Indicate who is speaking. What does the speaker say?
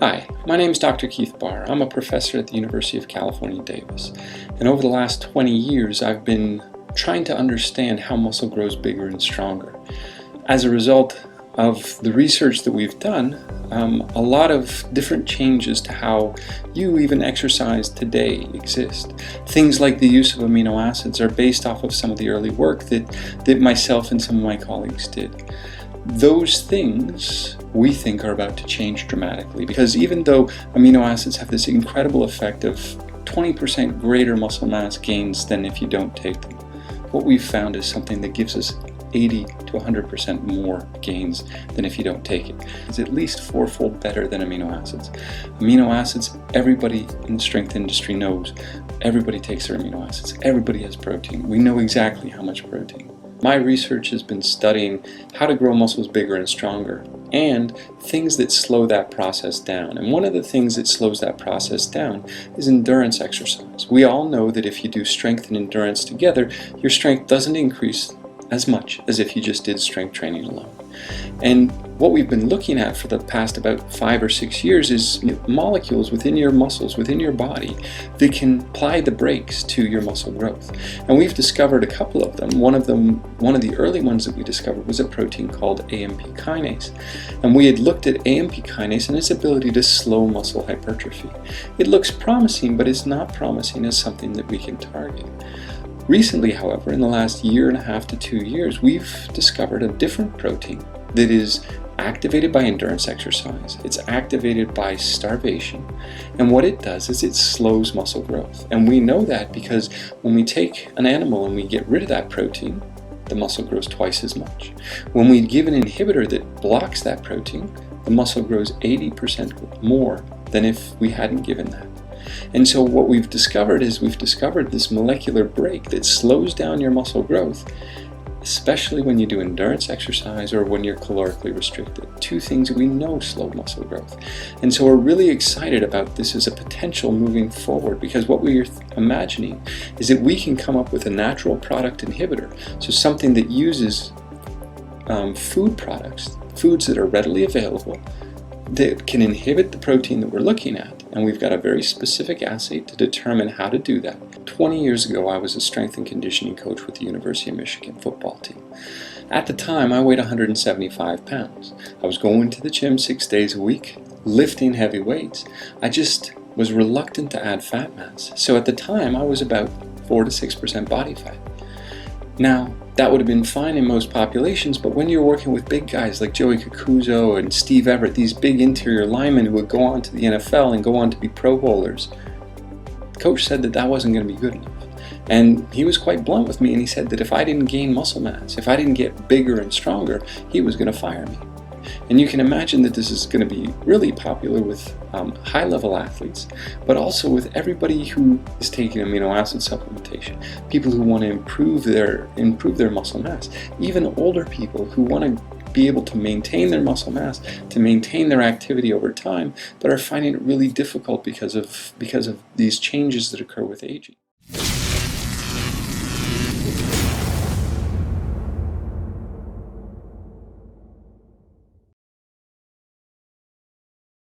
Speaker 1: Hi, my name is Dr. Keith Baar. I'm a professor at the University of California, Davis. And over the last 20 years, I've been trying to understand how muscle grows bigger and stronger. As a result of the research that we've done, a lot of different changes to how you even exercise today exist. Things like the use of amino acids are based off of some of the early work that myself and some of my colleagues did. Those things we think are about to change dramatically, because even though amino acids have this incredible effect of 20% greater muscle mass gains than if you don't take them, what we've found is something that gives us 80 to 100% more gains than if you don't take it. It's at least fourfold better than amino acids. Amino acids, everybody in the strength industry knows. Everybody takes their amino acids. Everybody has protein. We know exactly how much protein. My research has been studying how to grow muscles bigger and stronger and things that slow that process down. And one of the things that slows that process down is endurance exercise. We all know that if you do strength and endurance together, your strength doesn't increase as much as if you just did strength training alone. And what we've been looking at for the past about 5 or 6 years is molecules within your muscles, within your body, that can apply the brakes to your muscle growth. And we've discovered a couple of them. One of the early ones that we discovered was a protein called AMP kinase. And we had looked at AMP kinase and its ability to slow muscle hypertrophy. It looks promising, but it's not promising as something that we can target. Recently, however, in the last 1.5 to 2 years, we've discovered a different protein that is activated by endurance exercise. It's activated by starvation. And what it does is it slows muscle growth. And we know that because when we take an animal and we get rid of that protein, the muscle grows twice as much. When we give an inhibitor that blocks that protein, the muscle grows 80% more than if we hadn't given that. And so what we've discovered is this molecular brake that slows down your muscle growth, especially when you do endurance exercise or when you're calorically restricted. Two things that we know slow muscle growth. And so we're really excited about this as a potential moving forward, because what we're imagining is that we can come up with a natural product inhibitor, so something that uses food products, foods that are readily available, that can inhibit the protein that we're looking at. And we've got a very specific assay to determine how to do that. 20 years ago, I was a strength and conditioning coach with the University of Michigan football team. At the time, I weighed 175 pounds. I was going to the gym 6 days a week, lifting heavy weights. I just was reluctant to add fat mass. So at the time, I was about 4 to 6% body fat. Now, that would have been fine in most populations, but when you're working with big guys like Joey Kakuzo and Steve Everett, these big interior linemen who would go on to the NFL and go on to be Pro Bowlers, the coach said that that wasn't going to be good enough. And he was quite blunt with me, and he said that if I didn't gain muscle mass, if I didn't get bigger and stronger, he was going to fire me. And you can imagine that this is going to be really popular with high-level athletes, but also with everybody who is taking amino acid supplementation, people who want to improve their muscle mass, even older people who want to be able to maintain their muscle mass, to maintain their activity over time, but are finding it really difficult because of these changes that occur with aging.